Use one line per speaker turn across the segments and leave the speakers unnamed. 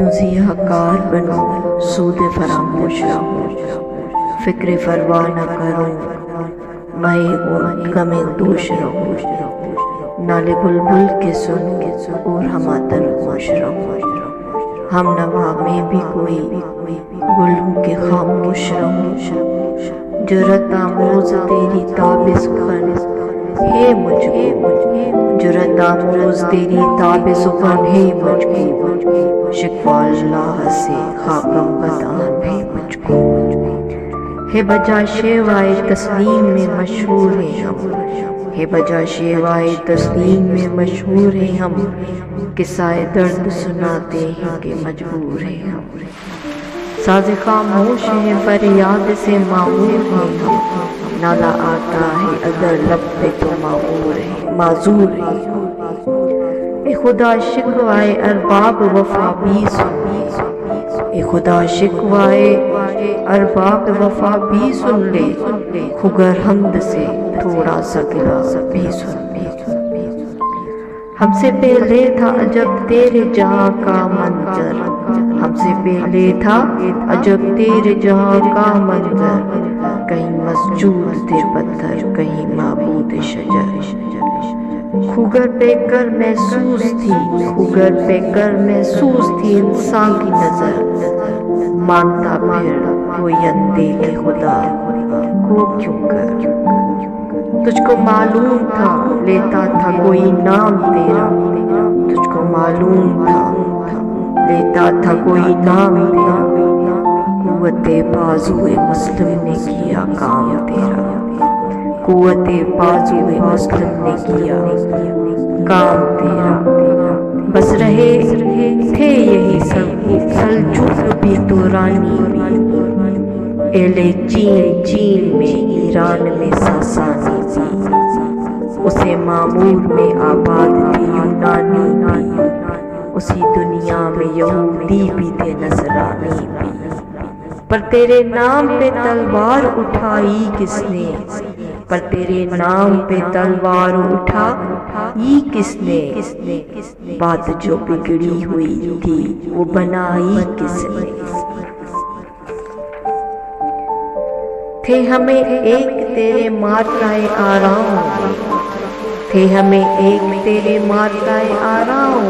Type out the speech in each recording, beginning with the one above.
کیوں ضیاءکار بنوں سود فراموش رہوں، فکر فروا نہ کروں میں غم دوش رہوں، نالے بلبل کے سنوں اور ہماتن خوش رہوں، ہم نوا میں بھی کوئی گلوں کے خاموش رہوں، جرأت آموز تیری تاب سخن ہے مجھ کو، جرأت آموز تیری تاب سخن ہے مجھ کو، شکوہ اللہ سے خاکم بدان ہے مجھ کو، ہے بجا شیوائے تسلیم میں مشہور ہیں ہم، ہے بجا شیوائے تسلیم میں مشہور ہیں ہم، قصہ درد سناتے ہیں کہ مجبور ہیں ہم، ساز خاموش ہیں فریاد سے معمور ہیں ہم، نالا آتا ہے اگر لب پہ تو معذور ہیں، اے خدا شکوائے ارباب وفا بھی سن، اے خدا شکوائے ارباب وفا بھی سن لے، خگر حمد سے تھوڑا سا گلہ بھی سن لے، ہم سے پہلے تھا عجب تیرے جہاں کا منظر، ہم سے پہلے تھا عجب تیرے جہاں کا منظر، کہیں مسجود تھے پتھر کہیں معبود شجر، کھوگر پہ کر محسوس تھی، کھوگر پہ کر محسوس تھی انسان کی نظر، مانتا پھر کوئی اندے کہ خدا کو کیوں کر، تجھ کو معلوم تھا لیتا تھا کوئی نام تیرا، تجھ کو معلوم تھا لیتا تھا کوئی نام تیرا، قوت بازوئے مسلم نے کیا کام تیرا، قوت بازوئے مسلم نے کیا کام تیرا، بس رہے تھے یہی سلجوق بھی تورانی بھی، اہل چین میں ایران میں ساسانی بھی، اسے معمور میں آباد تھی یونانی بھی، اسی دنیا میں یہودی بھی تھے نصرانی بھی، پر تیرے نام پہ تلوار اٹھائی کس نے، پر تیرے نام پہ تلوار اٹھائی کس نے، بات جو بگڑی ہوئی تھی وہ بنائی کس نے، تھے ہمیں ایک تیرے مارکائے آرام، تھے ہمیں ایک تیرے مارکائے آرام،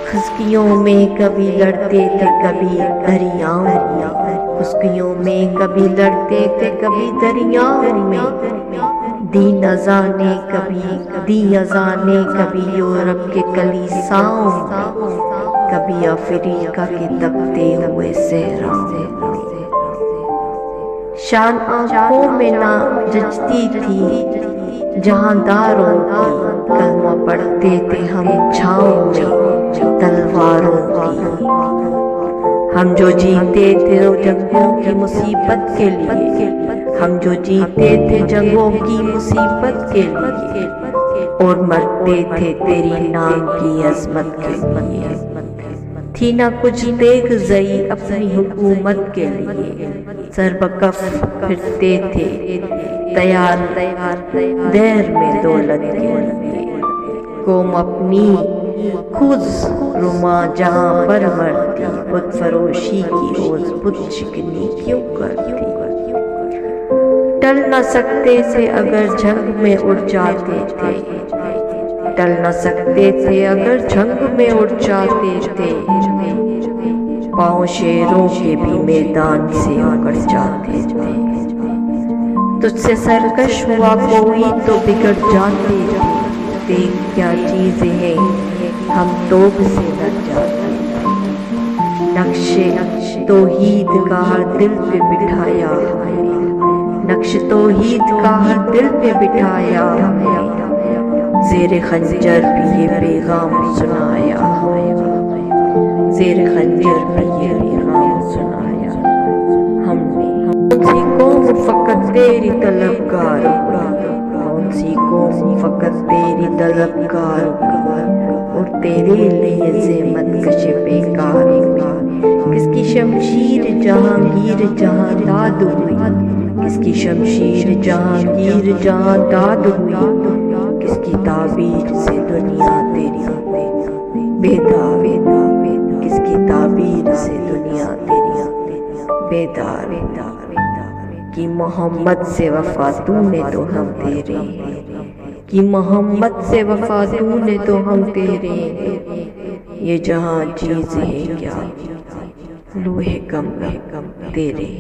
خشکیوں میں کبھی لڑتے تھے کبھی دریاؤں میں، خشکیوں میں کبھی لڑتے تھے کبھی دریاؤں میں، دین ازانے کبھی یورپ کے کلیساؤں میں، کبھی افریقہ کے تپتے ہوئے صحراؤں میں، شان آنکھوں میں نہ جچتی تھی جہاں داروں کی، کلمہ پڑھتے تھے ہم چھاؤں میں تلواروں کی، ہم جو جیتے تھے جنگوں کی مصیبت کے لیے، ہم جو جیتے تھے جنگوں کی مصیبت کے لیے، اور مرتے تھے تیری نام کی عظمت کے لیے، تھی نہ کچھ دیکھ زئی اپنی حکومت کے لیے، سر بکف پھرتے تھے تیار دیر میں دولت کے لیے، قوم اپنی خود رما جہاں پر مرتی، بت فروشی کی روز بت شکنی کیوں کرتی، ٹل نہ سکتے تھے اگر جنگ میں اڑ جاتے تھے، ٹل نہ سکتے تھے اگر جنگ میں اڑ جاتے تھے، پاؤں شیروں کے بھی میدان سے اکڑ جاتے تھے، تجھ سے سرکش ہوا کوئی تو بگڑ جاتے تھے، دیکھ کیا چیزیں ہیں ہم توب سے لڑ جاتے تھے، نقش توحید کا ہر دل پہ بٹھایا ہمیں، نقش توحید کا ہر دل پہ بٹھایا ہمیں، زیر خنجر بھی یہ پیغام سنایا ہمیں، زیر خنجر بھی یہ پیغام سنایا ہم نے، کون سی قوم فقط تیری طلبگار ہوئی، کون سی قوم فقط تیری طلبگار ہوئی، اور تیرے لیے زحمت کش بیکار ہوئی، کس کی شمشیر جہانگیر جہاں داد ہوئی، کس کی شمشیر جہانگیر جہاں داد ہوئی، کس کی تعبیر سے دنیا تیری بیدار بیدار کہ محمد سے وفا تو نے تو ہم تیرے، کہ محمد سے وفا تو نے تو ہم تیرے، یہ جہاں چیز ہے کیا لوح کم تیرے۔